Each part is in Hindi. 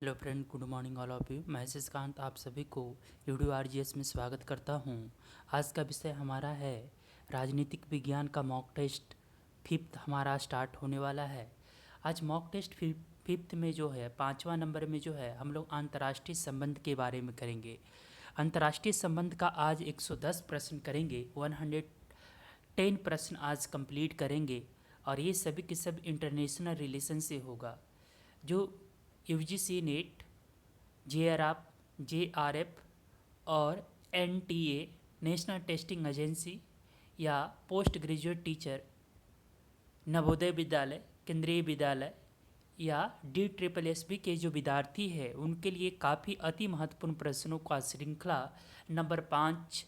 Hello friend, good morning all of you. मैं शशिकांत आप सभी को UDRGS में स्वागत करता हूं। आज का विषय हमारा है राजनीतिक विज्ञान का मॉक टेस्ट। फिफ्थ हमारा स्टार्ट होने वाला है। आज मॉक टेस्ट फिफ्थ में जो है 5वां नंबर में जो है हम लोग अंतर्राष्ट्रीय संबंध के बारे में करेंगे। अंतर्राष्ट्रीय संबंध का आज 110 प्रश्न करेंगे। 110 प्रश्न आज कंप्लीट करेंगे और ये सभी के सब इंटरनेशनल रिलेशन से होगा। जो UGC नेट, JRF और NTA नेशनल टेस्टिंग एजेंसी या post graduate teacher, Navodaya Vidyalaya, केंद्रीय विद्यालय या DSSB के जो विद्यार्थी हैं उनके लिए काफ़ी अति महत्वपूर्ण प्रश्नों का श्रृंखला नंबर 5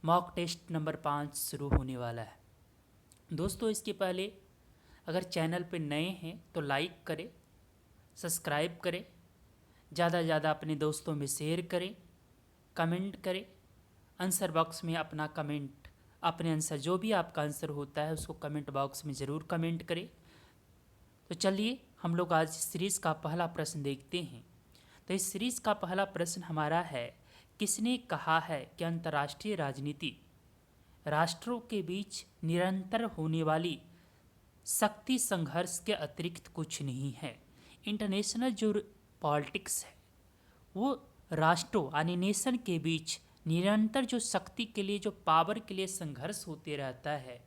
मॉक टेस्ट नंबर 5 शुरू होने वाला है। दोस्तों, इसके पहले अगर चैनल पर नए हैं तो लाइक करें, सब्सक्राइब करें, ज़्यादा से ज़्यादा अपने दोस्तों में शेयर करें, कमेंट करें। आंसर बॉक्स में अपना कमेंट, अपने आंसर जो भी आपका आंसर होता है उसको कमेंट बॉक्स में ज़रूर कमेंट करें। तो चलिए हम लोग आज सीरीज़ का पहला प्रश्न देखते हैं। तो इस सीरीज़ का पहला प्रश्न हमारा है, किसने कहा है कि अंतर्राष्ट्रीय राजनीति राष्ट्रों के बीच निरंतर होने वाली शक्ति संघर्ष के अतिरिक्त कुछ नहीं है। इंटरनेशनल जो पॉलिटिक्स है वो राष्ट्रों यानी नेशन के बीच निरंतर जो शक्ति के लिए, जो पावर के लिए संघर्ष होते रहता है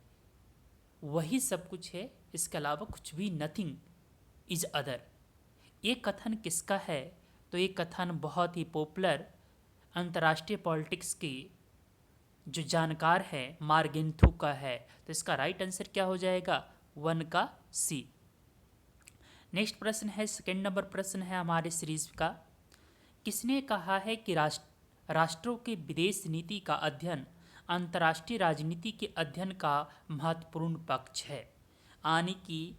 वही सब कुछ है। इसके अलावा कुछ भी नथिंग इज अदर। ये कथन किसका है? तो ये कथन बहुत ही पॉपुलर अंतर्राष्ट्रीय पॉलिटिक्स की जो जानकार है मार्गेंथू का है। तो इसका राइट आंसर क्या हो जाएगा? 1 का C। नेक्स्ट प्रश्न है, सेकेंड नंबर प्रश्न है हमारे सीरीज का, किसने कहा है कि राष्ट्रों के विदेश नीति का अध्ययन अंतर्राष्ट्रीय राजनीति के अध्ययन का महत्वपूर्ण पक्ष है। यानी कि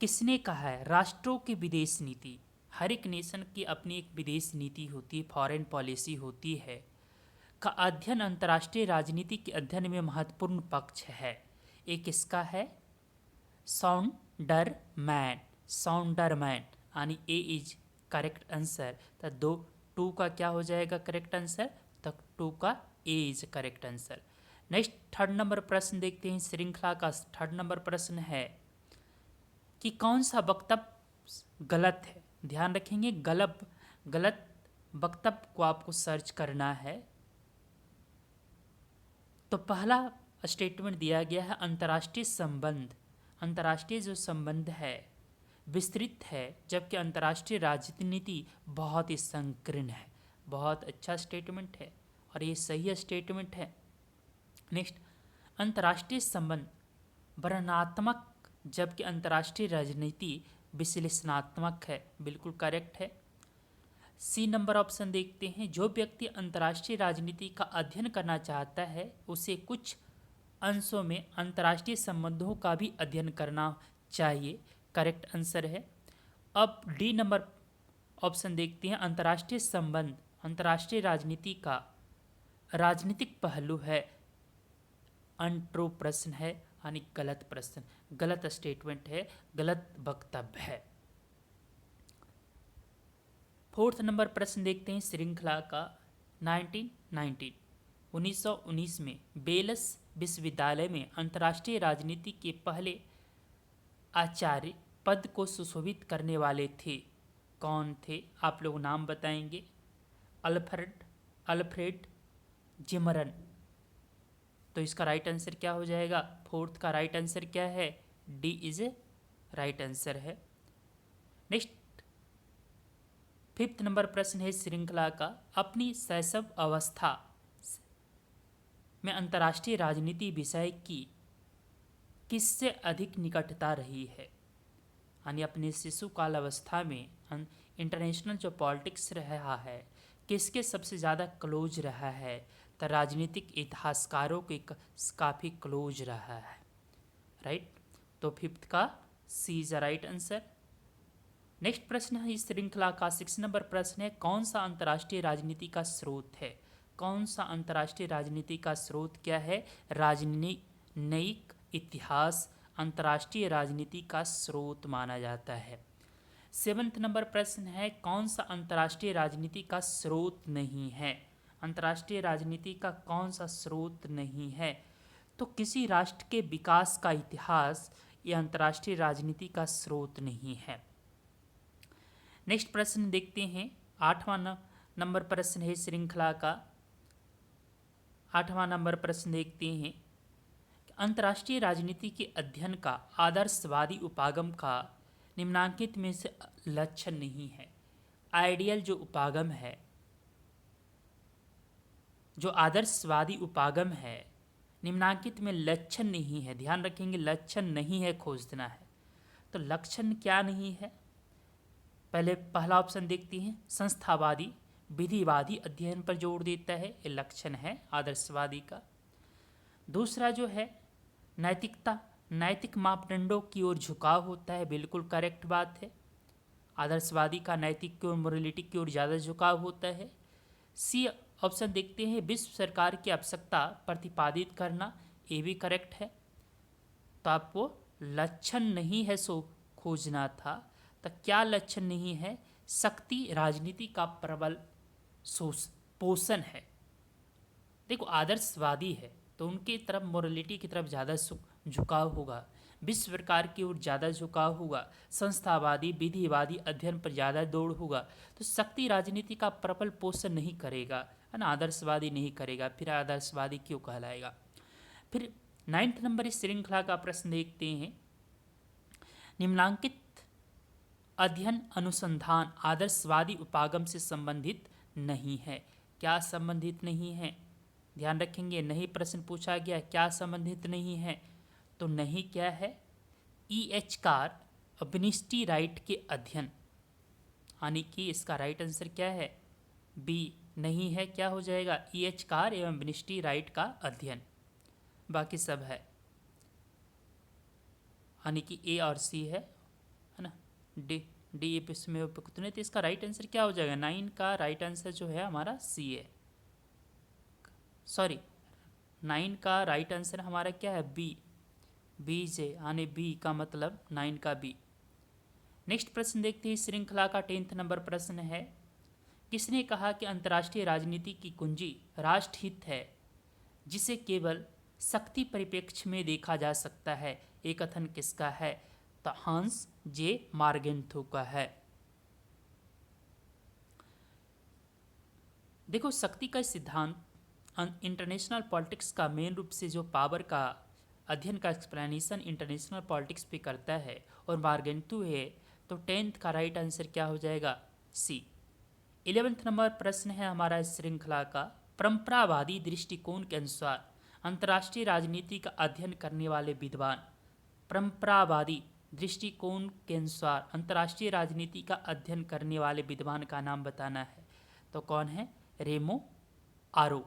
किसने कहा है राष्ट्रों की विदेश नीति, हर एक नेशन की अपनी एक विदेश नीति होती है, फॉरेन पॉलिसी होती है, का अध्ययन अंतर्राष्ट्रीय राजनीति के अध्ययन में महत्वपूर्ण पक्ष है। एक किसका है? सौंडरमैन। सौंडरमैन यानी ए इज करेक्ट आंसर। तो 2 का क्या हो जाएगा करेक्ट आंसर? तो 2 का A is correct answer. Next third number प्रश्न देखते हैं। श्रृंखला का थर्ड नंबर प्रश्न है कि कौन सा वक्तव्य गलत है। ध्यान रखेंगे, गलत वक्तव्य को आपको सर्च करना है। तो पहला स्टेटमेंट दिया गया है, अंतर्राष्ट्रीय संबंध, अंतर्राष्ट्रीय जो संबंध है विस्तृत है, जबकि अंतर्राष्ट्रीय राजनीति बहुत ही संकीर्ण है। बहुत अच्छा स्टेटमेंट है और ये सही स्टेटमेंट है। नेक्स्ट, अंतर्राष्ट्रीय संबंध वर्णनात्मक जबकि अंतर्राष्ट्रीय राजनीति विश्लेषणात्मक है। बिल्कुल करेक्ट है। C नंबर ऑप्शन देखते हैं, जो व्यक्ति अंतर्राष्ट्रीय राजनीति का अध्ययन करना चाहता है उसे कुछ अंशों में अंतर्राष्ट्रीय संबंधों का भी अध्ययन करना चाहिए। करेक्ट आंसर है। अब D नंबर ऑप्शन देखते हैं, अंतर्राष्ट्रीय संबंध अंतर्राष्ट्रीय राजनीति का राजनीतिक पहलू है। अनट्रू प्रश्न है यानी गलत प्रश्न, गलत स्टेटमेंट है, गलत वक्तव्य है। फोर्थ नंबर प्रश्न देखते हैं श्रृंखला का। 1919 में बेलस विश्वविद्यालय में अंतर्राष्ट्रीय राजनीति के पहले आचार्य पद को सुशोभित करने वाले थे। कौन थे? आप लोग नाम बताएंगे। अल्फ्रेड जिमरन। तो इसका राइट आंसर क्या हो जाएगा? फोर्थ का राइट आंसर क्या है? D इज राइट आंसर है। नेक्स्ट फिफ्थ नंबर प्रश्न है श्रृंखला का, अपनी शैशव अवस्था में अंतर्राष्ट्रीय राजनीति विषय की किससे अधिक निकटता रही है। यानी अपने शिशु काल अवस्था में इंटरनेशनल जो पॉलिटिक्स रहा है किसके सबसे ज़्यादा क्लोज रहा है? तो राजनीतिक इतिहासकारों के काफ़ी क्लोज रहा है। राइट। तो फिफ्थ का C is right answer. Next प्रश्न है इस श्रृंखला का 6 नंबर प्रश्न है, कौन सा अंतर्राष्ट्रीय राजनीति का स्रोत है? कौन सा अंतर्राष्ट्रीय राजनीति का स्रोत क्या है? राजनयिक इतिहास अंतर्राष्ट्रीय राजनीति का स्रोत माना जाता है। सेवंथ नंबर प्रश्न है, कौन सा अंतर्राष्ट्रीय राजनीति का स्रोत नहीं है? अंतर्राष्ट्रीय राजनीति का कौन सा स्रोत नहीं है? तो किसी राष्ट्र के विकास का इतिहास ये अंतर्राष्ट्रीय राजनीति का स्रोत नहीं है। नेक्स्ट प्रश्न देखते हैं। 8वां नंबर प्रश्न है श्रृंखला का। 8वां नंबर प्रश्न देखते हैं। अंतर्राष्ट्रीय राजनीति के अध्ययन का आदर्शवादी उपागम का निम्नांकित में से लक्षण नहीं है। आइडियल जो उपागम है, जो आदर्शवादी उपागम है, निम्नांकित में लक्षण नहीं है। ध्यान रखेंगे, लक्षण नहीं है खोज देना है। तो लक्षण क्या नहीं है? पहले पहला ऑप्शन देखते हैं, संस्थावादी विधिवादी अध्ययन पर जोर देता है, ये लक्षण है आदर्शवादी का। दूसरा जो है नैतिकता, नैतिक मापदंडों की ओर झुकाव होता है, बिल्कुल करेक्ट बात है। आदर्शवादी का नैतिक की ओर, मोरलिटी की ओर ज़्यादा झुकाव होता है। सी ऑप्शन देखते हैं, विश्व सरकार की आवश्यकता प्रतिपादित करना, ये भी करेक्ट है। तो आपको लक्षण नहीं है सो खोजना था। तो क्या लक्षण नहीं है? शक्ति राजनीति का प्रबल पोषण है। देखो आदर्शवादी है तो उनकी तरफ, मोरलिटी की तरफ ज़्यादा झुकाव होगा, विश्व सरकार की ओर ज़्यादा झुकाव होगा, संस्थावादी विधिवादी अध्ययन पर ज़्यादा दौड़ होगा। तो शक्ति राजनीति का प्रबल पोषण नहीं करेगा, है ना, आदर्शवादी नहीं करेगा, फिर आदर्शवादी क्यों कहलाएगा। फिर 9th नंबर इस श्रृंखला का प्रश्न देखते हैं। निम्नांकित अध्ययन अनुसंधान आदर्शवादी उपागम से संबंधित नहीं है। क्या संबंधित नहीं है? ध्यान रखेंगे, नहीं प्रश्न पूछा गया, क्या संबंधित नहीं है? तो नहीं क्या है? E.H. कार विनिस्टी राइट के अध्ययन, यानी कि इसका राइट आंसर क्या है? बी नहीं है। क्या हो जाएगा? E.H. कार एवं विनिस्टी राइट का अध्ययन, बाकी सब है, यानी कि ए और सी है ना। डी इसमें उपयुक्त, तो इसका राइट आंसर क्या हो जाएगा? 9 का राइट आंसर जो है हमारा सी है। सॉरी, 9 का राइट आंसर हमारा क्या है? बी से, यानी बी का मतलब 9 का बी। नेक्स्ट प्रश्न देखते हैं। श्रृंखला का 10th नंबर प्रश्न है, किसने कहा कि अंतर्राष्ट्रीय राजनीति की कुंजी राष्ट्रहित है, जिसे केवल शक्ति परिप्रेक्ष्य में देखा जा सकता है? ये कथन किसका है? तो हांस जे मार्गेंथो का है। देखो शक्ति का सिद्धांत इंटरनेशनल पॉलिटिक्स का मेन रूप से जो पावर का अध्ययन का एक्सप्लेनेशन इंटरनेशनल पॉलिटिक्स पे करता है और मार्गेंथो है। तो 10th का राइट आंसर क्या हो जाएगा? सी। 11th नंबर प्रश्न है हमारा इस श्रृंखला का, परंपरावादी दृष्टिकोण के अनुसार अंतर्राष्ट्रीय राजनीति का अध्ययन करने वाले विद्वान। परंपरावादी दृष्टिकोण के अनुसार अंतर्राष्ट्रीय राजनीति का अध्ययन करने वाले विद्वान का नाम बताना है। तो कौन है? रेमो आरो।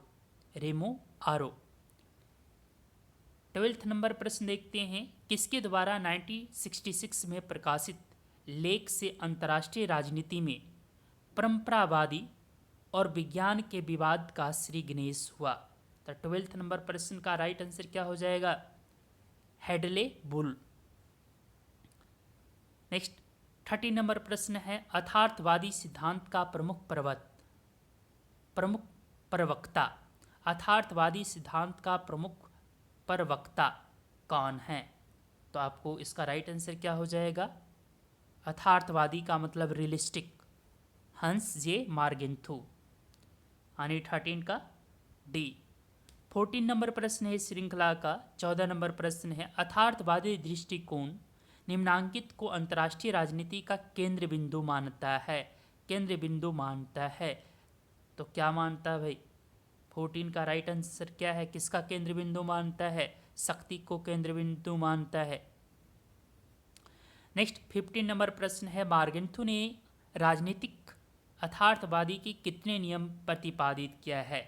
12th नंबर प्रश्न देखते हैं, किसके द्वारा 1966 में प्रकाशित लेख से अंतर्राष्ट्रीय राजनीति में परंपरावादी और विज्ञान के विवाद का श्री गणेश हुआ? तो 12th नंबर प्रश्न का राइट आंसर क्या हो जाएगा? Hadlee bull. नेक्स्ट 30 नंबर प्रश्न है, अथार्थवादी सिद्धांत का प्रमुख प्रवक्ता। अथार्थवादी सिद्धांत का प्रमुख प्रवक्ता कौन है? तो आपको इसका राइट आंसर क्या हो जाएगा? अथार्थवादी का मतलब रियलिस्टिक, हंस जे मार्गेंथो, यानी 13 का डी। 14 नंबर प्रश्न है श्रृंखला का। 14 नंबर प्रश्न है, अथार्थवादी दृष्टिकोण निम्नांकित को अंतर्राष्ट्रीय राजनीति का केंद्र बिंदु मानता है। केंद्र बिंदु मानता है, तो क्या मानता है भाई? 14 का राइट आंसर क्या है? किसका केंद्र बिंदु मानता है? शक्ति को केंद्र बिंदु मानता है। नेक्स्ट 15 नंबर प्रश्न है, मार्गेंथो ने राजनीतिक अथार्थवादी की कितने नियम प्रतिपादित किया है?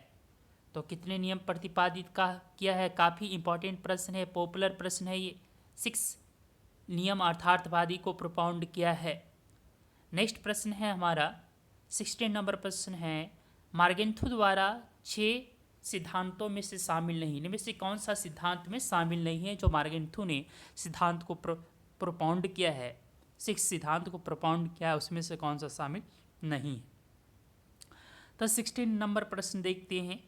तो कितने नियम प्रतिपादित किया है? काफ़ी इंपॉर्टेंट प्रश्न है, पॉपुलर प्रश्न है ये। 6 नियम अर्थार्थवादी को प्रोपाउंड किया है। नेक्स्ट प्रश्न है हमारा 16 नंबर प्रश्न है, मार्गेंथो द्वारा 6 सिद्धांतों में से शामिल नहीं, इनमें से कौन सा सिद्धांत में शामिल नहीं है जो मार्गेंथो ने सिद्धांत को प्रोपाउंड किया है? 6 सिद्धांत को प्रोपाउंड किया है उसमें से कौन सा शामिल नहीं है। तो 16 नंबर प्रश्न देखते हैं।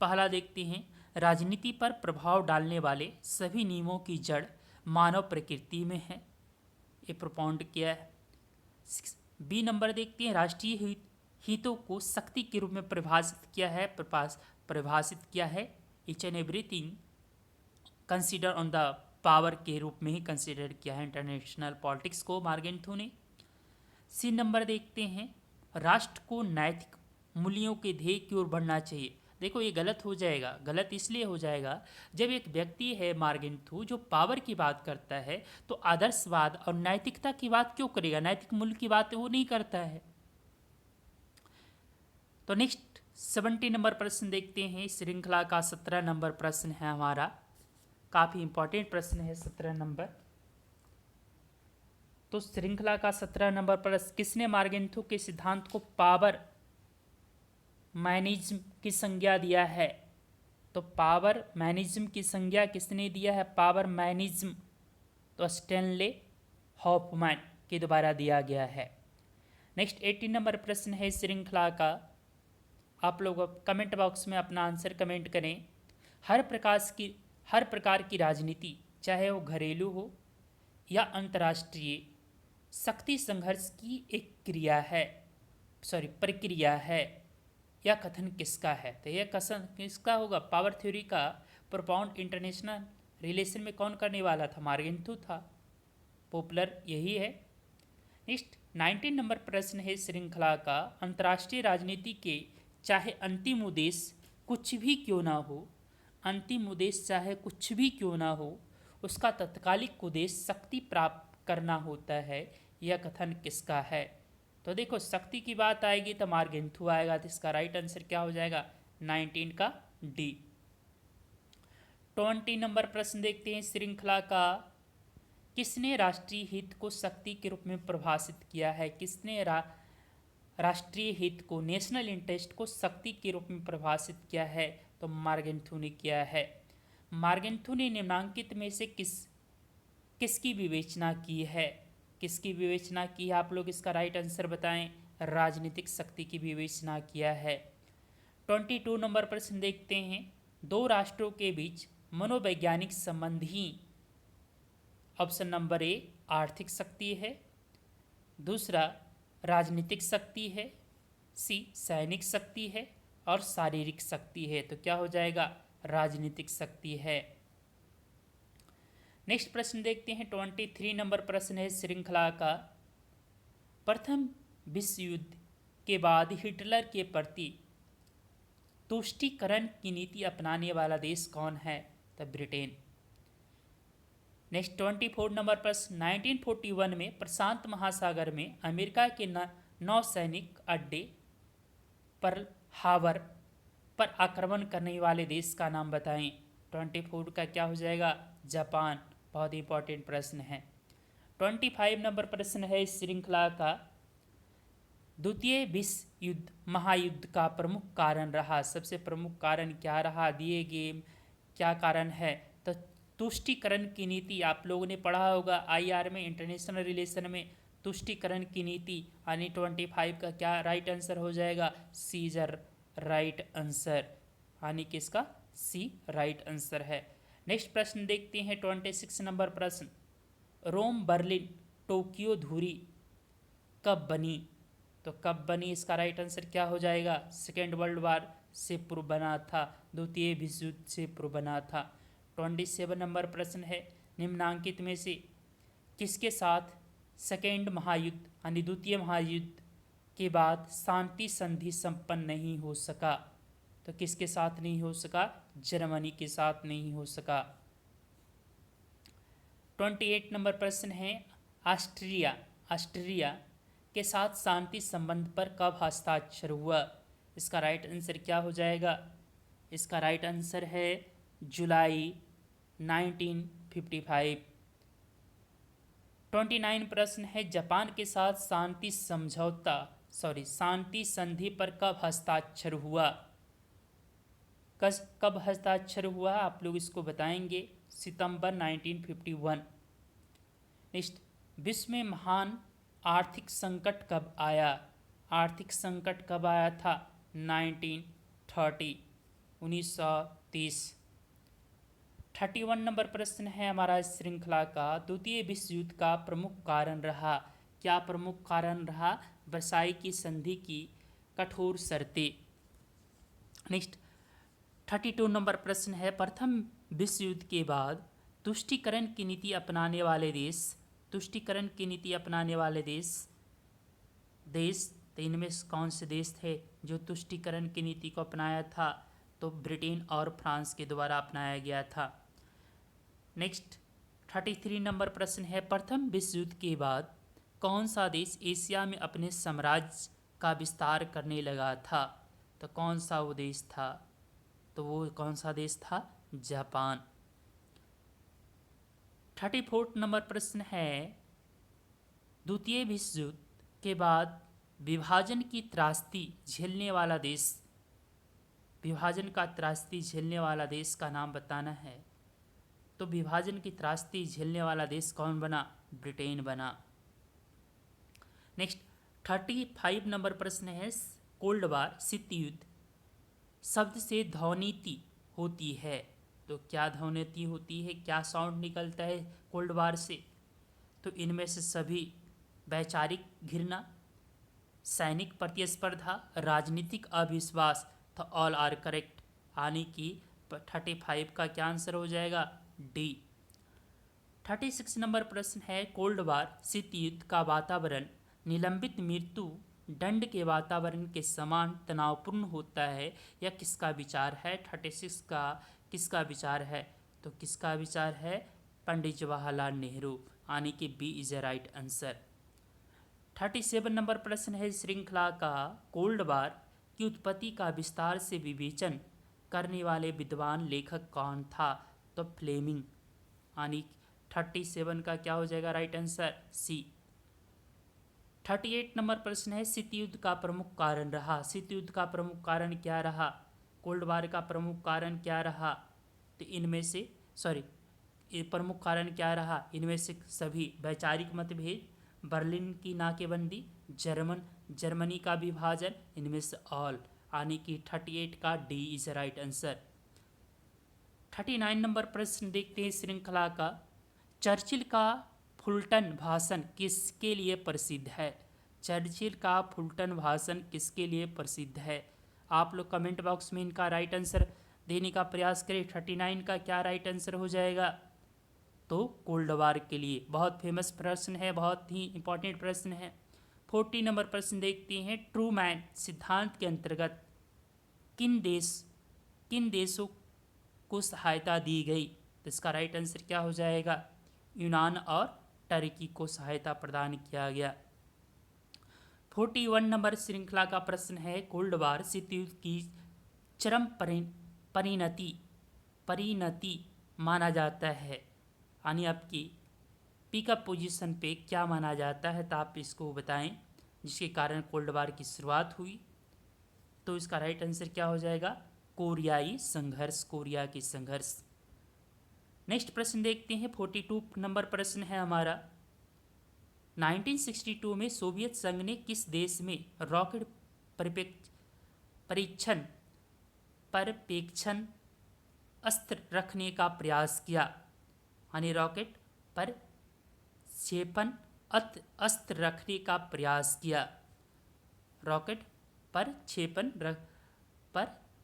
पहला देखते हैं, राजनीति पर प्रभाव डालने वाले सभी नियमों की जड़ मानव प्रकृति में है। ये प्रोपाउंड किया है। बी नंबर देखते हैं, राष्ट्रीय हितों को शक्ति के रूप में परिभाषित किया है। Each and everything consider on the power के रूप में ही कंसिडर किया है इंटरनेशनल पॉलिटिक्स को मार्गेंथू ने। सी नंबर देखते हैं, राष्ट्र को नैतिक मूल्यों के ध्येय की ओर बढ़ना चाहिए। देखो ये गलत हो जाएगा, गलत इसलिए हो जाएगा जब एक व्यक्ति है मार्गेंथू जो पावर की बात करता है तो आदर्शवाद और नैतिकता की बात क्यों करेगा, नैतिक मूल्य की बात वो नहीं करता है। तो नेक्स्ट 70 नंबर प्रश्न देखते हैं। श्रृंखला का 17 नंबर प्रश्न है हमारा, काफ़ी इंपॉर्टेंट प्रश्न है 17 नंबर। तो श्रृंखला का 17 नंबर प्रश्न, किसने मार्गेंथू के सिद्धांत को पावर मैनिज्म की संज्ञा दिया है? तो पावर मैनिज्म की संज्ञा किसने दिया है? पावर मैनिज्म तो स्टैनले हॉफमैन के द्वारा दिया गया है। नेक्स्ट 18 नंबर प्रश्न है श्रृंखला का, आप लोग कमेंट बॉक्स में अपना आंसर कमेंट करें। हर प्रकार की राजनीति, चाहे वो घरेलू हो या अंतर्राष्ट्रीय, शक्ति संघर्ष की एक प्रक्रिया है। यह कथन किसका है? तो यह कथन किसका होगा? पावर थ्योरी का प्रोपाउंड इंटरनेशनल रिलेशन में कौन करने वाला था? मार्गेंथू था। पॉपुलर यही है। नेक्स्ट 19 नंबर प्रश्न है श्रृंखला का, अंतर्राष्ट्रीय राजनीति के चाहे अंतिम उद्देश्य कुछ भी क्यों ना हो, अंतिम उद्देश्य चाहे कुछ भी क्यों ना हो, उसका तत्कालिक उद्देश्य शक्ति प्राप्त करना होता है। यह कथन किसका है? तो देखो शक्ति की बात आएगी तो मार्गेंथू आएगा, तो इसका राइट आंसर क्या हो जाएगा? 19 का डी। 20 नंबर प्रश्न देखते हैं श्रृंखला का, किसने राष्ट्रीय हित को शक्ति के रूप में परिभाषित किया है? किसने राष्ट्रीय हित को, नेशनल इंटरेस्ट को शक्ति के रूप में परिभाषित किया है? तो मार्गेंथू ने किया है। मार्गेंथू ने निम्नांकित में से किसकी विवेचना की है? किसकी विवेचना की है? आप लोग इसका राइट आंसर बताएं। राजनीतिक शक्ति की विवेचना किया है। 22 नंबर प्रश्न देखते हैं, दो राष्ट्रों के बीच मनोवैज्ञानिक संबंध ही ऑप्शन नंबर ए आर्थिक शक्ति है, दूसरा राजनीतिक शक्ति है, सी सैनिक शक्ति है और शारीरिक शक्ति है। तो क्या हो जाएगा? राजनीतिक शक्ति है। नेक्स्ट प्रश्न देखते हैं 23 नंबर प्रश्न है श्रृंखला का, प्रथम विश्व युद्ध के बाद हिटलर के प्रति तुष्टीकरण की नीति अपनाने वाला देश कौन है? तो ब्रिटेन। नेक्स्ट 24 नंबर प्रश्न, 1941 में प्रशांत महासागर में अमेरिका के नौसैनिक अड्डे पर्ल हार्बर पर आक्रमण करने वाले देश का नाम बताएं। 24 का क्या हो जाएगा? जापान। बहुत इंपॉर्टेंट प्रश्न है। 25 नंबर प्रश्न है इस श्रृंखला का, द्वितीय विश्व युद्ध महायुद्ध का प्रमुख कारण रहा, सबसे प्रमुख कारण क्या रहा? दिए गए क्या कारण है? तो तुष्टीकरण की नीति। आप लोगों ने पढ़ा होगा IR में, इंटरनेशनल रिलेशन में, तुष्टीकरण की नीति। यानी 25 का क्या राइट आंसर हो जाएगा? सी इज राइट आंसर, यानी किसका? सी राइट आंसर है। नेक्स्ट प्रश्न देखते हैं 26 नंबर प्रश्न, रोम बर्लिन टोक्यो धुरी कब बनी? तो कब बनी? इसका राइट आंसर क्या हो जाएगा? सेकेंड वर्ल्ड वार से पूर्व बना था, द्वितीय विश्व युद्ध से पूर्व बना था। 27 नंबर प्रश्न है, निम्नांकित में से किसके साथ सेकेंड महायुद्ध यानी द्वितीय महायुद्ध के बाद शांति संधि संपन्न नहीं हो सका? तो किसके साथ नहीं हो सका? जर्मनी के साथ नहीं हो सका। 28 नंबर प्रश्न है, ऑस्ट्रिया के साथ शांति संबंध पर कब हस्ताक्षर हुआ? इसका राइट आंसर क्या हो जाएगा? इसका राइट आंसर है जुलाई 1955। 29 प्रश्न है, जापान के साथ शांति संधि पर कब हस्ताक्षर हुआ? कब हस्ताक्षर हुआ आप लोग इसको बताएंगे। सितंबर 1951। नेक्स्ट विश्व में महान आर्थिक संकट कब आया? आर्थिक संकट कब आया था? 1930, 1930। 31 नंबर प्रश्न है हमारा इस श्रृंखला का, द्वितीय विश्व युद्ध का प्रमुख कारण रहा। क्या प्रमुख कारण रहा? वर्साई की संधि की कठोर शर्तें। नेक्स्ट 32 नंबर प्रश्न है, प्रथम विश्व युद्ध के बाद तुष्टीकरण की नीति अपनाने वाले देश, तुष्टीकरण की नीति अपनाने वाले देश तो इनमें से कौन से देश थे जो तुष्टीकरण की नीति को अपनाया था? तो ब्रिटेन और फ्रांस के द्वारा अपनाया गया था। नेक्स्ट 33 नंबर प्रश्न है, प्रथम विश्व युद्ध के बाद कौन सा देश एशिया में अपने साम्राज्य का विस्तार करने लगा था? तो कौन सा वो देश था? तो वो कौन सा देश था? जापान। 34 नंबर प्रश्न है, द्वितीय विश्व युद्ध के बाद विभाजन की त्रासदी झेलने वाला देश, विभाजन का त्रासदी झेलने वाला देश का नाम बताना है। तो विभाजन की त्रासदी झेलने वाला देश कौन बना? ब्रिटेन बना। नेक्स्ट 35 नंबर प्रश्न है, कोल्ड वार शीत युद्ध शब्द से ध्वनिति होती है। तो क्या ध्वनिति होती है? क्या साउंड निकलता है कोल्ड वार से? तो इनमें से सभी वैचारिक घृणा, सैनिक प्रतिस्पर्धा, राजनीतिक अविश्वास। तो ऑल आर करेक्ट, यानी कि 35 का क्या आंसर हो जाएगा? डी। 36 नंबर प्रश्न है, कोल्ड वार शीत युद्ध का वातावरण निलंबित मृत्यु दंड के वातावरण के समान तनावपूर्ण होता है, यह किसका विचार है? 36 का किसका विचार है? तो किसका विचार है? पंडित जवाहरलाल नेहरू, यानी कि B is a right answer. 37 नंबर प्रश्न है, श्रृंखला का कोल्ड वार की उत्पत्ति का विस्तार से विवेचन करने वाले विद्वान लेखक कौन था? तो फ्लेमिंग, यानी 37 का क्या हो जाएगा राइट आंसर? सी। 38 नंबर प्रश्न है, शीत युद्ध का प्रमुख कारण रहा। शीत युद्ध का प्रमुख कारण क्या रहा? कोल्ड वार का प्रमुख कारण क्या रहा? तो इनमें से प्रमुख कारण क्या रहा? इनमें से सभी वैचारिक मतभेद, बर्लिन की नाकेबंदी, जर्मनी का विभाजन, इनमें से ऑल, यानी कि 38 का D is right answer. 39 number प्रश्न देखते हैं श्रृंखला का, चर्चिल का फुलटन भाषण किसके लिए प्रसिद्ध है? चर्चिल का फुलटन भाषण किसके लिए प्रसिद्ध है? आप लोग कमेंट बॉक्स में इनका राइट आंसर देने का प्रयास करें। 39 का क्या राइट आंसर हो जाएगा? तो कोल्ड वार के लिए। बहुत फेमस प्रश्न है, बहुत ही इंपॉर्टेंट प्रश्न है। 40 नंबर प्रश्न देखते हैं, ट्रूमैन सिद्धांत के अंतर्गत किन देशों को सहायता दी गई? तो इसका राइट आंसर क्या हो जाएगा? यूनान और टर्की को सहायता प्रदान किया गया। 41 नंबर श्रृंखला का प्रश्न है, कोल्ड वार शीत युद्ध की चरम परिणति माना जाता है, यानी आपकी पिकअप पोजीशन पे क्या माना जाता है? तो आप इसको बताएं, जिसके कारण कोल्ड वार की शुरुआत हुई। तो इसका राइट आंसर क्या हो जाएगा? कोरियाई संघर्ष, कोरिया की संघर्ष। नेक्स्ट प्रश्न देखते हैं, 42 नंबर प्रश्न है हमारा, 1962 में सोवियत संघ ने किस देश में रॉकेट परीक्षण अस्त्र रखने का प्रयास किया? यानी रॉकेट पर क्षेपण अस्त्र रखने का प्रयास किया। रॉकेट पर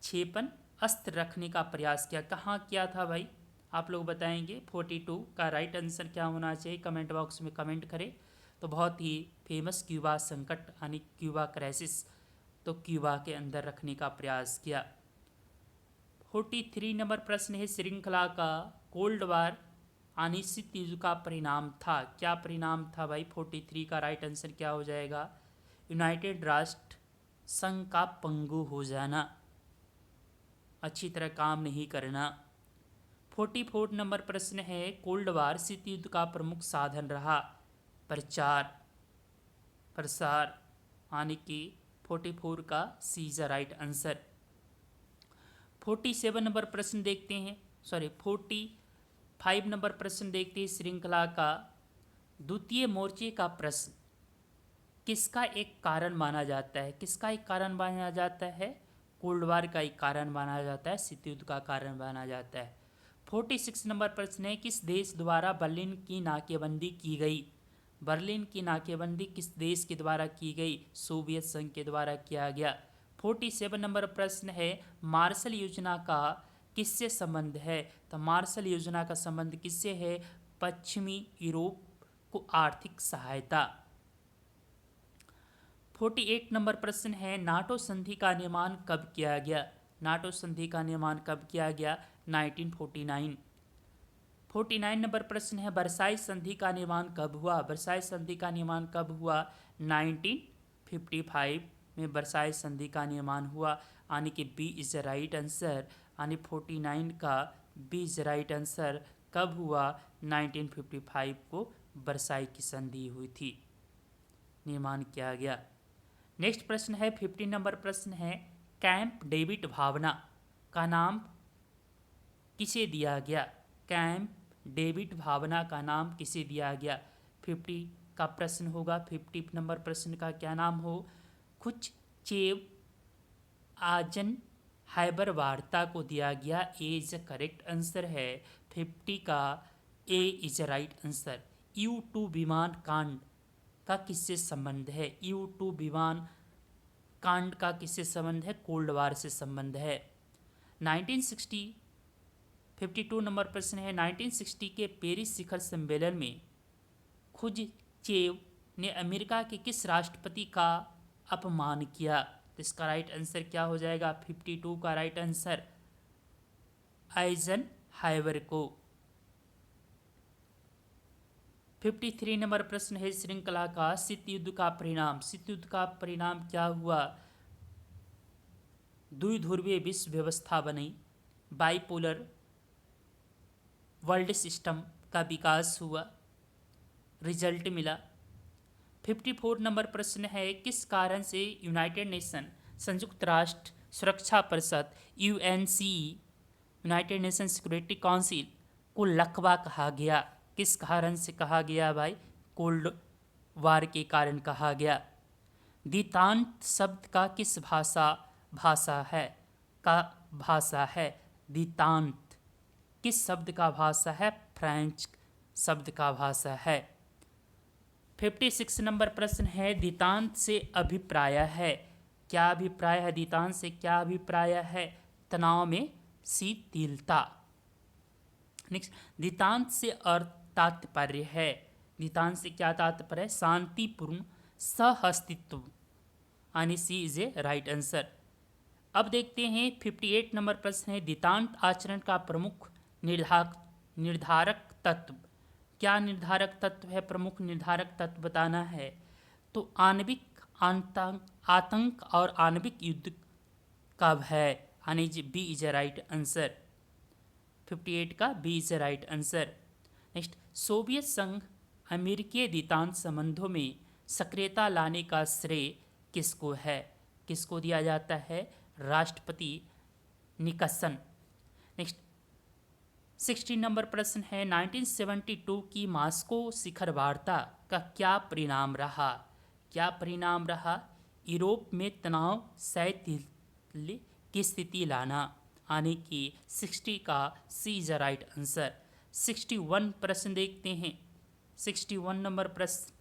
क्षेपण अस्त्र रखने का प्रयास किया, कहाँ किया था भाई? आप लोग बताएंगे। 42 का राइट आंसर क्या होना चाहिए? कमेंट बॉक्स में कमेंट करें। तो बहुत ही फेमस क्यूबा संकट, यानी क्यूबा क्राइसिस, तो क्यूबा के अंदर रखने का प्रयास किया। 43 नंबर प्रश्न है श्रृंखला का, कोल्ड वार यानी शीत युद्ध का परिणाम था। क्या परिणाम था भाई? 43 का राइट आंसर क्या हो जाएगा? यूनाइटेड राष्ट्र संघ का पंगु हो जाना, अच्छी तरह काम नहीं करना। 44 नंबर प्रश्न है, कोल्ड वार शीत युद्ध का प्रमुख साधन रहा। प्रसार, यानी कि 44 का सी इज राइट आंसर। 47 नंबर प्रश्न देखते हैं, 45 नंबर प्रश्न देखते हैं श्रृंखला का, द्वितीय मोर्चे का प्रश्न किसका एक कारण माना जाता है? किसका एक कारण माना जाता है? कोल्ड वार का एक कारण माना जाता है, शीत युद्ध का कारण माना जाता है। 46 नंबर प्रश्न है, किस देश द्वारा बर्लिन की नाकेबंदी की गई? बर्लिन की नाकेबंदी किस देश के द्वारा की गई? सोवियत संघ के द्वारा किया गया। 47 नंबर प्रश्न है, मार्शल योजना का किससे संबंध है? तो मार्शल योजना का संबंध किससे है? पश्चिमी यूरोप को आर्थिक सहायता। 48 नंबर प्रश्न है, नाटो संधि का निर्माण कब किया गया? नाटो संधि का निर्माण कब किया गया? 1949। 49 नंबर प्रश्न है, वर्साई संधि का निर्माण कब हुआ? वर्साई संधि का निर्माण कब हुआ? 1955 में वर्साई संधि का निर्माण हुआ। यानी कि B is the right answer. यानी 49 का B is the right answer. कब हुआ? 1955 को वर्साई की संधि हुई थी, निर्माण किया गया। नेक्स्ट प्रश्न है 15 नंबर प्रश्न है, कैंप डेविड भावना का नाम किसे दिया गया? कैंप डेविड भावना का नाम किसे दिया गया? 50 का प्रश्न होगा। 50 नंबर प्रश्न का क्या नाम हो? खुचचेव आजन हाइबर वार्ता को दिया गया। ए इज करेक्ट आंसर है। 50 का A is right answer. U2 विमान कांड का किससे संबंध है? U2 विमान कांड का किससे संबंध है? कोल्ड वार से संबंध है। 1960 52 नंबर प्रश्न है, 1960 के पेरिस शिखर सम्मेलन में खुजचेव ने अमेरिका के किस राष्ट्रपति का अपमान किया? तो इसका राइट आंसर क्या हो जाएगा? 52 का राइट आंसर आइजन हाइवर को। 53 नंबर प्रश्न है, श्रृंखला का शीत युद्ध का परिणाम। शीत युद्ध का परिणाम क्या हुआ? द्विध्रुवीय विश्व व्यवस्था बनी, बाइपोलर वर्ल्ड सिस्टम का विकास हुआ, रिजल्ट मिला। 54 नंबर प्रश्न है, किस कारण से यूनाइटेड नेशन संयुक्त राष्ट्र सुरक्षा परिषद UNC United nation security council को लकवा कहा गया? किस कारण से कहा गया भाई? कोल्ड वार के कारण कहा गया। दितांत शब्द का किस भाषा है? दितांत किस शब्द का भाषा है? फ्रेंच शब्द का भाषा है। 56 नंबर प्रश्न है, दितांत से अभिप्राय है। क्या अभिप्राय है? दितांत से क्या अभिप्राय है? तनाव में शिथिलता। नेक्स्ट, दितांत से अर्थ तात्पर्य है। दितांत से क्या तात्पर्य है? शांतिपूर्ण सहअस्तित्व। यानी सी इज ए राइट आंसर। अब देखते हैं 58 नंबर प्रश्न है, दितांत आचरण का प्रमुख निर्धारक तत्व। क्या निर्धारक तत्व है? प्रमुख निर्धारक तत्व बताना है। तो आणविक आतंक और आणविक युद्ध कब है? यानी B is a right answer. 58 का B is a right answer. Next, Soviet संघ अमेरिकी दितांत संबंधों में सक्रियता लाने का श्रेय किसको है? किसको दिया जाता है? राष्ट्रपति निक्सन। नेक्स्ट, 60 नंबर प्रश्न है, 1972 की मॉस्को शिखर वार्ता का क्या परिणाम रहा? क्या परिणाम रहा? यूरोप में तनाव शैथिल्य की स्थिति लाना। यानी कि 60 का सी इज राइट आंसर। 61 प्रश्न देखते हैं। 61 नंबर प्रश्न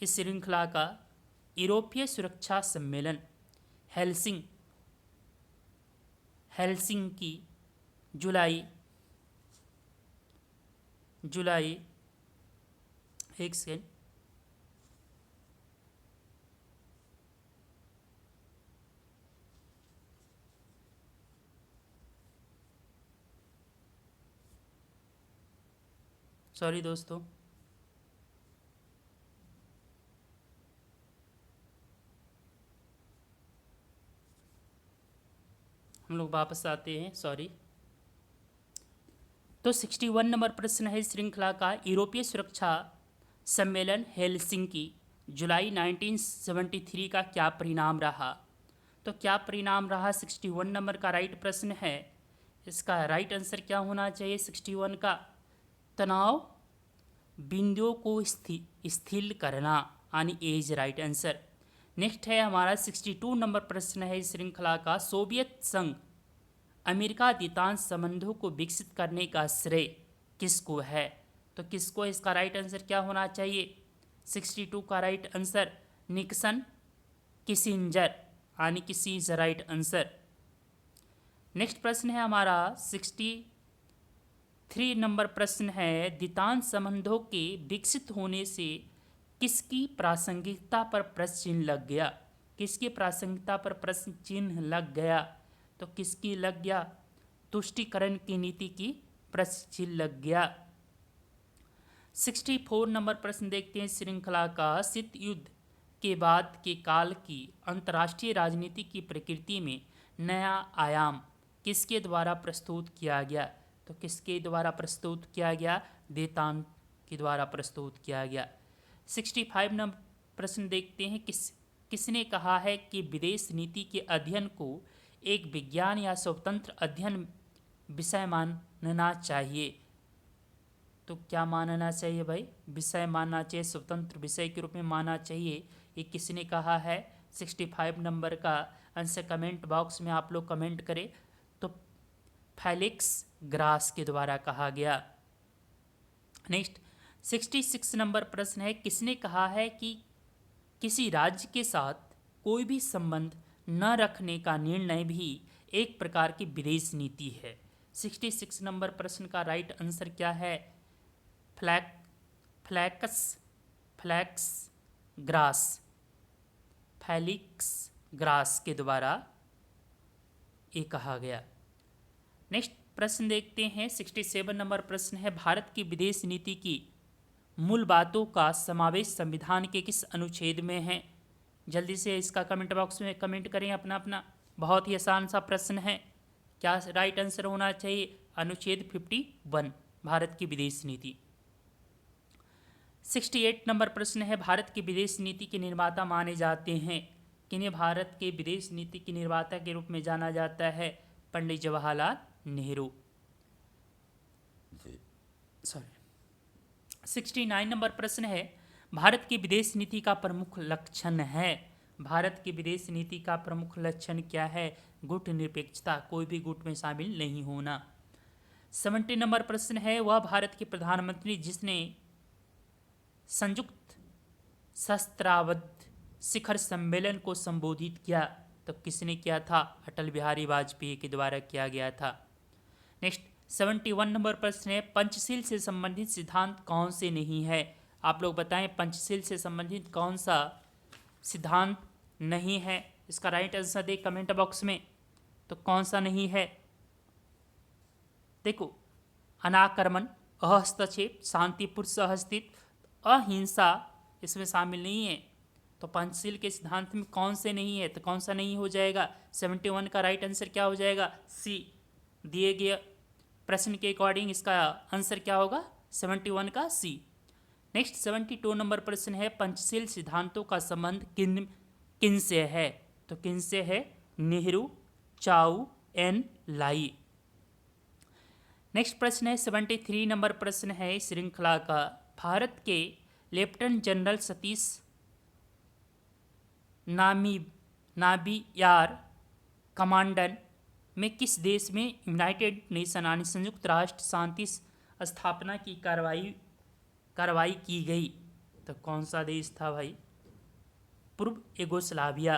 इस श्रृंखला का, यूरोपीय सुरक्षा सम्मेलन हेलसिंकी जुलाई एक सेकेंड, सॉरी दोस्तों, हम लोग वापस आते हैं, सॉरी। तो 61 नंबर प्रश्न है श्रृंखला का, यूरोपीय सुरक्षा सम्मेलन हेलसिंकी जुलाई 1973 का क्या परिणाम रहा? तो क्या परिणाम रहा? 61 नंबर का राइट प्रश्न है। इसका राइट आंसर क्या होना चाहिए? 61 का तनाव बिंदुओं को स्थिर करना यानी ए इज राइट आंसर। नेक्स्ट है हमारा 62 नंबर प्रश्न है इस श्रृंखला का, सोवियत संघ अमेरिका द्वितांश संबंधों को विकसित करने का श्रेय किसको है? तो किसको, इसका राइट आंसर क्या होना चाहिए? 62 का राइट आंसर निक्सन, किसिंजर यानी किसी इज राइट आंसर। नेक्स्ट प्रश्न है हमारा 63 नंबर प्रश्न है, द्वितांश संबंधों के विकसित होने से किसकी प्रासंगिकता पर प्रश्न चिन्ह लग गया? किसकी प्रासंगिकता पर प्रश्न चिन्ह लग गया? तो किसकी लग गया? तुष्टीकरण की नीति की प्रश्न चिन्ह लग गया। 64 नंबर प्रश्न देखते हैं श्रृंखला का, शीत युद्ध के बाद के काल की अंतर्राष्ट्रीय राजनीति की प्रकृति में नया आयाम किसके द्वारा प्रस्तुत किया गया? तो किसके द्वारा प्रस्तुत किया गया? देतान के द्वारा प्रस्तुत किया गया। 65 नंबर प्रश्न देखते हैं, किसने कहा है कि विदेश नीति के अध्ययन को एक विज्ञान या स्वतंत्र अध्ययन विषय मानना चाहिए? तो क्या मानना चाहिए भाई? विषय मानना चाहिए, स्वतंत्र विषय के रूप में मानना चाहिए। ये किसने कहा है? 65 नंबर का आंसर कमेंट बॉक्स में आप लोग कमेंट करें। तो फेलिक्स ग्रास के द्वारा कहा गया। नेक्स्ट 66 नंबर प्रश्न है, किसने कहा है कि किसी राज्य के साथ कोई भी संबंध न रखने का निर्णय भी एक प्रकार की विदेश नीति है? 66 नंबर प्रश्न का राइट आंसर क्या है? फेलिक्स ग्रास के द्वारा ये कहा गया। नेक्स्ट प्रश्न देखते हैं 67 नंबर प्रश्न है, भारत की विदेश नीति की मूल बातों का समावेश संविधान के किस अनुच्छेद में है? जल्दी से इसका कमेंट बॉक्स में कमेंट करें अपना अपना। बहुत ही आसान सा प्रश्न है। क्या राइट आंसर होना चाहिए? अनुच्छेद 51 भारत की विदेश नीति। 68 नंबर प्रश्न है, भारत की विदेश नीति के निर्माता माने जाते हैं? किन्हें भारत के विदेश नीति के निर्माता के रूप में जाना जाता है? पंडित जवाहरलाल नेहरू। 69 नंबर प्रश्न है, भारत की विदेश नीति का प्रमुख लक्षण है? भारत की विदेश नीति का प्रमुख लक्षण क्या है? गुट निरपेक्षता, कोई भी गुट में शामिल नहीं होना। 70 नंबर प्रश्न है, वह भारत के प्रधानमंत्री जिसने संयुक्त सहस्त्राब्द शिखर सम्मेलन को संबोधित किया? तो किसने किया था? अटल बिहारी वाजपेयी के द्वारा किया गया था। नेक्स्ट 71 नंबर प्रश्न है, पंचशील से संबंधित सिद्धांत कौन से नहीं है? आप लोग बताएं, पंचशील से संबंधित कौन सा सिद्धांत नहीं है? इसका राइट आंसर दे कमेंट बॉक्स में। तो कौन सा नहीं है? देखो, अनाक्रमण, अहस्तक्षेप, शांतिपूर्ण सहस्तित्व, अहिंसा इसमें शामिल नहीं है। तो पंचशील के सिद्धांत में कौन से नहीं है? तो कौन सा नहीं हो जाएगा? 71 का राइट आंसर क्या हो जाएगा? सी। दिए गए प्रश्न के अकॉर्डिंग इसका आंसर क्या होगा? 71 का सी। नेक्स्ट 72 नंबर प्रश्न है, पंचशील सिद्धांतों का संबंध किन से है? तो किन से है? नेहरू, चाउ, एन लाई। नेक्स्ट प्रश्न है 73 नंबर प्रश्न है इस श्रृंखला का, भारत के lieutenant general Satish Nambiar commander में किस देश में यूनाइटेड नेशन यानी संयुक्त राष्ट्र शांति स्थापना की कार्रवाई की गई? तो कौन सा देश था भाई? पूर्व यूगोस्लाविया।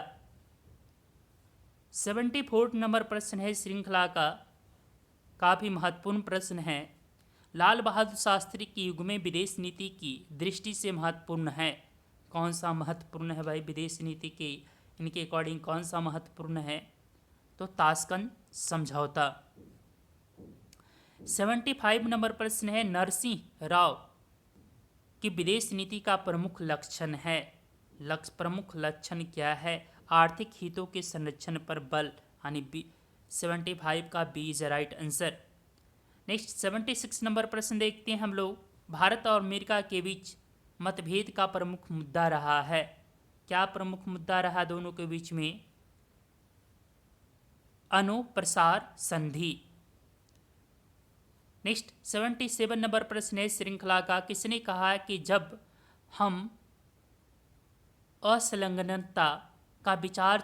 74 नंबर प्रश्न है श्रृंखला का, काफ़ी महत्वपूर्ण प्रश्न है, लाल बहादुर शास्त्री की युग में विदेश नीति की दृष्टि से महत्वपूर्ण है? कौन सा महत्वपूर्ण है भाई? विदेश नीति के इनके अकॉर्डिंग कौन सा महत्वपूर्ण है? तो ताशकंद समझौता। 75 नंबर प्रश्न है, नरसिंह राव की विदेश नीति का प्रमुख लक्षण है? प्रमुख लक्षण क्या है? आर्थिक हितों के संरक्षण पर बल, यानी 75 का B is right answer. Next 76 नंबर प्रश्न देखते हैं हम लोग, भारत और अमेरिका के बीच मतभेद का प्रमुख मुद्दा रहा है? क्या प्रमुख मुद्दा रहा दोनों के बीच में? अणु प्रसार संधि। नेक्स्ट 77 नंबर प्रश्न है श्रृंखला का, किसने कहा कि जब हम असंलग्नता का विचार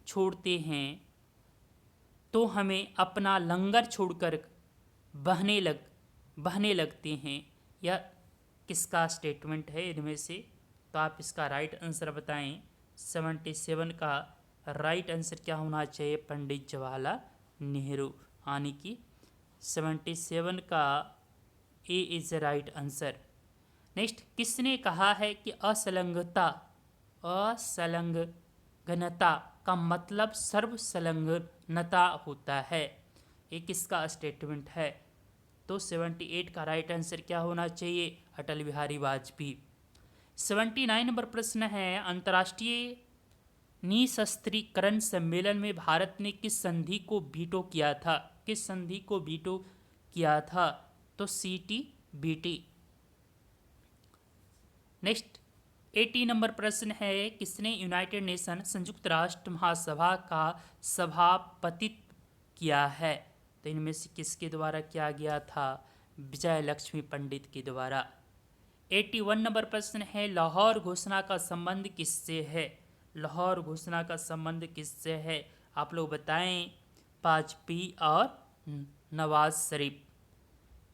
छोड़ते हैं तो हमें अपना लंगर छोड़कर बहने लगते हैं। यह किसका स्टेटमेंट है इनमें से? तो आप इसका राइट आंसर बताएं। 77 का राइट आंसर क्या होना चाहिए? पंडित जवाहरलाल नेहरू, यानी कि 77 का A is right answer. Next, किसने कहा है कि असंलग्नता का मतलब सर्वसंलग्नता होता है? ये किसका स्टेटमेंट है? तो 78 का राइट आंसर क्या होना चाहिए? अटल बिहारी वाजपेयी। 79 नंबर प्रश्न है, अंतर्राष्ट्रीय निशस्त्रीकरण सम्मेलन में भारत ने किस संधि को वीटो किया था? किस संधि को वीटो किया था? तो CTBT। नेक्स्ट 80 नंबर प्रश्न है, किसने यूनाइटेड नेशन संयुक्त राष्ट्र महासभा का सभापतित्व किया है? तो इनमें से किसके द्वारा किया गया था? विजय लक्ष्मी पंडित के द्वारा। 81 नंबर प्रश्न है, लाहौर घोषणा का संबंध किससे है? लाहौर घोषणा का संबंध किससे है? आप लोग बताएं। वाजपेयी और नवाज शरीफ।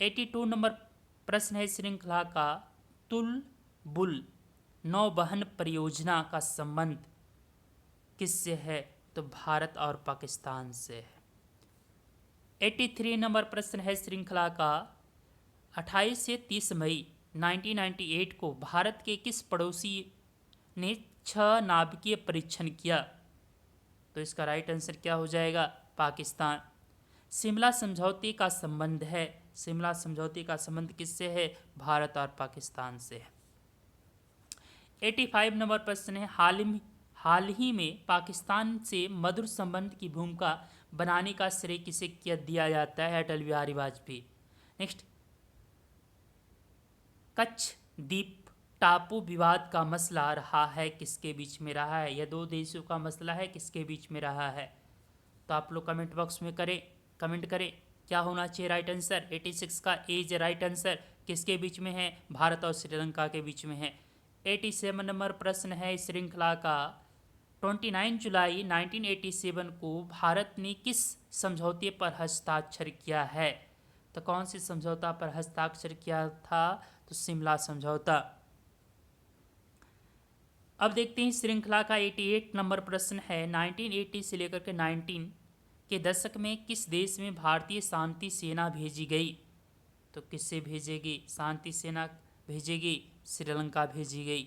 82 नंबर प्रश्न है श्रृंखला का, तुल-बुल नौवहन परियोजना का संबंध किससे है? तो भारत और पाकिस्तान से है। 83 नंबर प्रश्न है श्रृंखला का, 28 से 30 मई 1998 को भारत के किस पड़ोसी ने 6 नाभिकीय परीक्षण किया? तो इसका राइट आंसर क्या हो जाएगा? पाकिस्तान। शिमला समझौते का संबंध है, शिमला समझौते का संबंध किससे है? भारत और पाकिस्तान से है। 85 नंबर प्रश्न है, हाल ही में पाकिस्तान से मधुर संबंध की भूमिका बनाने का श्रेय किसे दिया जाता है? अटल बिहारी वाजपेयी। नेक्स्ट, कच्छ द्वीप टापू विवाद का मसला रहा है किसके बीच में रहा है? यह दो देशों का मसला है, किसके बीच में रहा है? तो आप लोग कमेंट बॉक्स में कमेंट करें क्या होना चाहिए राइट आंसर। 86 का एज राइट आंसर किसके बीच में है? भारत और श्रीलंका के बीच में है। 87 नंबर प्रश्न है श्रृंखला का, 29 जुलाई 1987 को भारत ने किस समझौते पर हस्ताक्षर किया है? तो कौन से समझौता पर हस्ताक्षर किया था? तो शिमला समझौता। अब देखते हैं श्रृंखला का 88 नंबर प्रश्न है, 1980 से लेकर के 19 के दशक में किस देश में भारतीय शांति सेना भेजी गई? तो किससे भेजेगी? शांति सेना भेजेगी, श्रीलंका भेजी गई।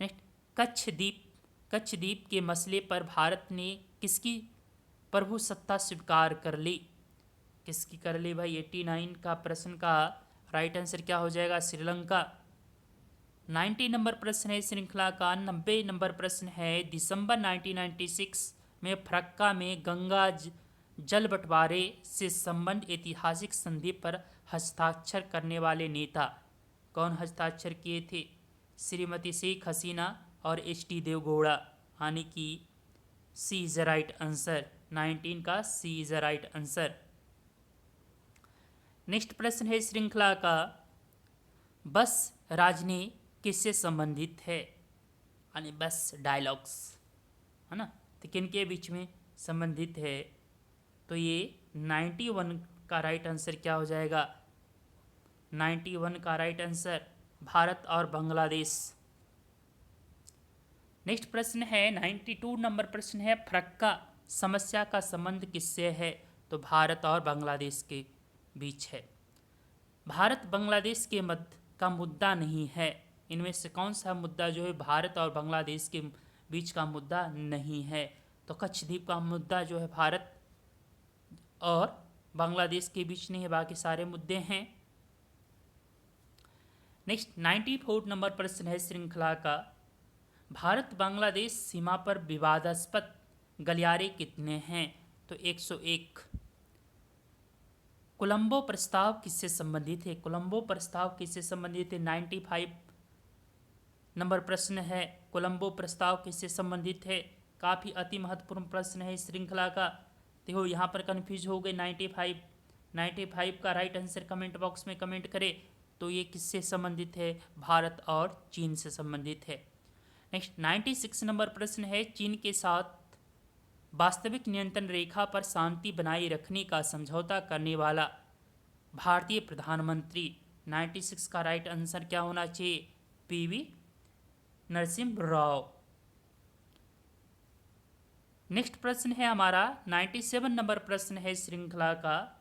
नेक्स्ट, कच्छ द्वीप के मसले पर भारत ने किसकी प्रभुसत्ता स्वीकार कर ली? किसकी कर ली भाई? 89 का प्रश्न का राइट आंसर क्या हो जाएगा? श्रीलंका। 90 नंबर प्रश्न है श्रृंखला का, 90 नंबर प्रश्न है, दिसंबर 1996 में फरक्का में गंगा जल बंटवारे से संबंध ऐतिहासिक संधि पर हस्ताक्षर करने वाले नेता कौन हस्ताक्षर किए थे? श्रीमती शेख हसीना और HT देवगौड़ा, यानी कि सी इज राइट आंसर। 19 का सी इज राइट आंसर। नेक्स्ट प्रश्न है श्रृंखला का, बस राजनी किससे संबंधित है? यानी बस डायलॉग्स है ना, तो किन के बीच में संबंधित है? तो ये 91 का राइट आंसर क्या हो जाएगा? 91 का राइट आंसर भारत और बांग्लादेश। नेक्स्ट प्रश्न है 92 नंबर प्रश्न है, फरक्का समस्या का संबंध किससे है? तो भारत और बांग्लादेश के बीच है। भारत बांग्लादेश के मध्य का मुद्दा नहीं है। इनमें से कौन सा मुद्दा जो है भारत और बांग्लादेश के बीच का मुद्दा नहीं है? तो कच्छ द्वीप का मुद्दा जो है भारत और बांग्लादेश के बीच नहीं है, बाकी सारे मुद्दे हैं। नेक्स्ट 94 नंबर प्रश्न है श्रृंखला का, भारत बांग्लादेश सीमा पर विवादास्पद गलियारे कितने हैं? तो 101। कोलंबो प्रस्ताव किससे संबंधित है? कोलंबो प्रस्ताव किससे संबंधित है? 95 नंबर प्रश्न है, कोलंबो प्रस्ताव किससे संबंधित है? काफ़ी अति महत्वपूर्ण प्रश्न है इस श्रृंखला का। देखो यहाँ पर कन्फ्यूज हो गए। 95 95 का राइट आंसर कमेंट बॉक्स में कमेंट करें। तो ये किससे संबंधित है? भारत और चीन से संबंधित है। नेक्स्ट 96 नंबर प्रश्न है, चीन के साथ वास्तविक नियंत्रण रेखा पर शांति बनाए रखने का समझौता करने वाला भारतीय प्रधानमंत्री। 96 का राइट आंसर क्या होना चाहिए? पीवी नरसिम्हा राव। नेक्स्ट प्रश्न है हमारा 97 नंबर प्रश्न है श्रृंखला का।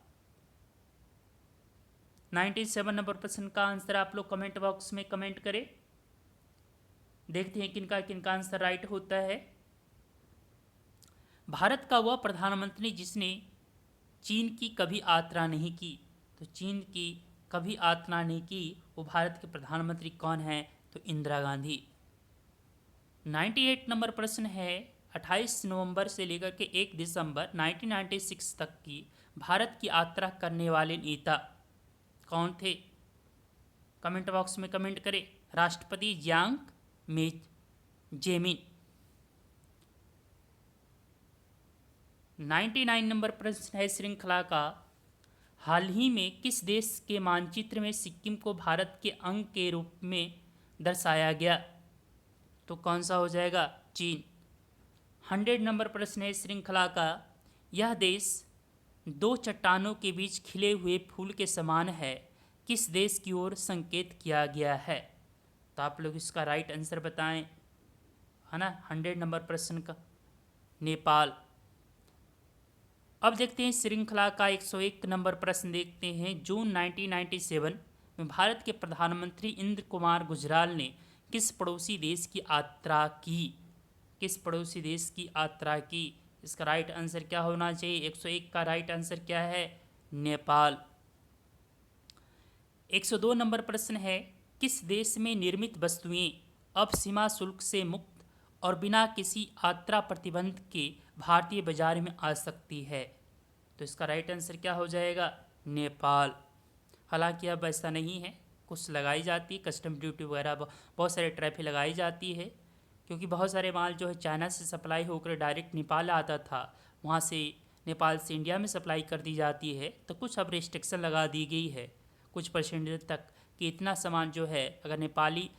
97 नंबर प्रश्न का आंसर आप लोग कमेंट बॉक्स में कमेंट करें। देखते हैं किनका किनका आंसर राइट होता है। भारत का वह प्रधानमंत्री जिसने चीन की कभी यात्रा नहीं की। तो चीन की कभी यात्रा नहीं की वो भारत के प्रधानमंत्री कौन है? तो इंदिरा गांधी। 98 नंबर प्रश्न है, 28 नवंबर से लेकर के 1 दिसंबर 1996 तक की भारत की यात्रा करने वाले नेता कौन थे? कमेंट बॉक्स में कमेंट करें। राष्ट्रपति जियांग जेमिन। 99 नंबर प्रश्न है श्रृंखला का, हाल ही में किस देश के मानचित्र में सिक्किम को भारत के अंग के रूप में दर्शाया गया? तो कौन सा हो जाएगा? चीन। 100 नंबर प्रश्न है श्रृंखला का, यह देश दो चट्टानों के बीच खिले हुए फूल के समान है, किस देश की ओर संकेत किया गया है? तो आप लोग इसका राइट आंसर बताएं, है ना। 100 नंबर प्रश्न का नेपाल। अब देखते हैं श्रृंखला का 101 नंबर प्रश्न देखते हैं। जून 1997 में भारत के प्रधानमंत्री इंद्र कुमार गुजराल ने किस पड़ोसी देश की यात्रा की? किस पड़ोसी देश की यात्रा की? इसका राइट आंसर क्या होना चाहिए? 101 का राइट आंसर क्या है? नेपाल। 102 नंबर प्रश्न है, किस देश में निर्मित वस्तुएं अब सीमा शुल्क से मुक्त और बिना किसी यात्रा प्रतिबंध के भारतीय बाजार में आ सकती है? तो इसका राइट आंसर क्या हो जाएगा? नेपाल। हालांकि अब ऐसा नहीं है, कुछ लगाई जाती है, कस्टम ड्यूटी वगैरह बहुत सारे टैरिफ लगाई जाती है, क्योंकि बहुत सारे माल जो है चाइना से सप्लाई होकर डायरेक्ट नेपाल आता था, वहाँ से नेपाल से इंडिया में सप्लाई कर दी जाती है। तो कुछ अब रिस्ट्रिक्शन लगा दी गई है कुछ परसेंटेज तक कि इतना सामान जो है अगर नेपाली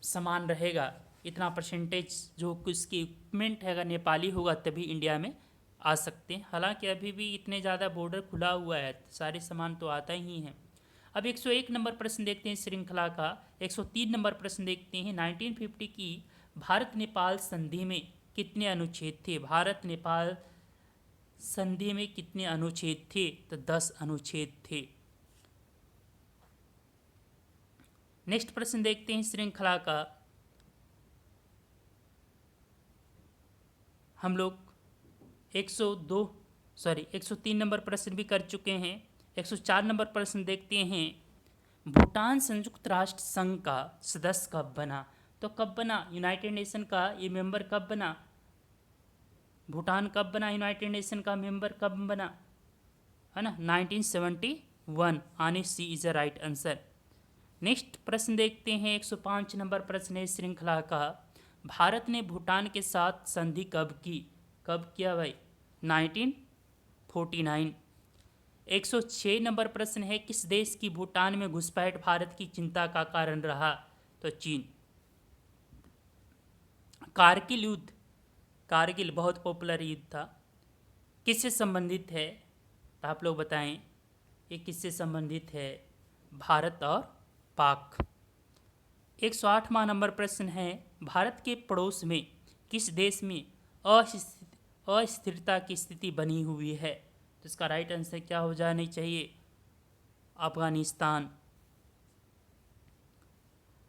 सामान रहेगा, इतना परसेंटेज जो उसकी इक्विपमेंट है अगर नेपाली होगा तभी इंडिया में आ सकते हैं। हालांकि अभी भी इतने ज़्यादा बॉर्डर खुला हुआ है, सारे सामान तो आता ही हैं। अब 101 नंबर प्रश्न देखते हैं श्रृंखला का। 103 नंबर प्रश्न देखते हैं, 1950 की भारत नेपाल संधि में कितने अनुच्छेद थे? भारत नेपाल संधि में कितने अनुच्छेद थे? तो 10 अनुच्छेद थे। नेक्स्ट प्रश्न देखते हैं श्रृंखला का। हम लोग 103 नंबर प्रश्न भी कर चुके हैं। 104 नंबर प्रश्न देखते हैं, भूटान संयुक्त राष्ट्र संघ का सदस्य कब बना? तो कब बना? यूनाइटेड नेशन का ये मेंबर कब बना? भूटान कब बना? यूनाइटेड नेशन का मेंबर कब बना? है ना, 1971। आने C is a right answer. Next प्रश्न देखते हैं, 105 नंबर प्रश्न है श्रृंखला का, भारत ने भूटान के साथ संधि कब की? कब किया भाई? 1949। 106 नंबर प्रश्न है, किस देश की भूटान में घुसपैठ भारत की चिंता का कारण रहा? तो चीन। कारगिल युद्ध, कारगिल बहुत पॉपुलर युद्ध था, किससे संबंधित है? तो आप लोग बताएं ये किससे संबंधित है? भारत और पाक। 108वां नंबर प्रश्न है, भारत के पड़ोस में किस देश में अस्थिरता की स्थिति बनी हुई है? तो इसका राइट आंसर क्या हो जाना चाहिए? अफगानिस्तान।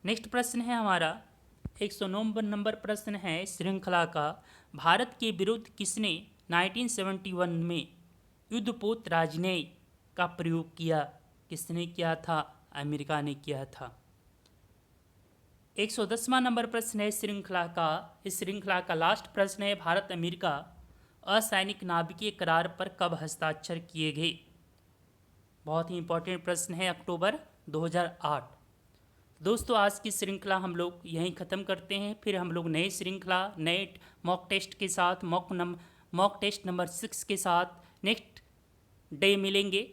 नेक्स्ट प्रश्न है हमारा 109 नंबर प्रश्न है श्रृंखला का, भारत के विरुद्ध किसने 1971 में युद्धपोत राजनय का प्रयोग किया? किसने किया था? अमेरिका ने किया था। 110वां नंबर प्रश्न है श्रृंखला का। इस श्रृंखला का लास्ट प्रश्न है, भारत अमेरिका असैनिक नाभिकीय करार पर कब हस्ताक्षर किए गए? बहुत ही इंपॉर्टेंट प्रश्न है, अक्टूबर 2008। दोस्तों आज की श्रृंखला हम लोग यहीं ख़त्म करते हैं, फिर हम लोग नई श्रृंखला नए मॉक टेस्ट के साथ मॉक टेस्ट नंबर 6 के साथ नेक्स्ट डे मिलेंगे।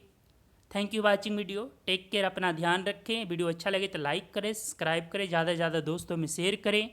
Thank you watching video, take care, अपना ध्यान रखें। वीडियो अच्छा लगे तो लाइक करें, सब्सक्राइब करें, ज़्यादा से ज़्यादा दोस्तों में शेयर करें।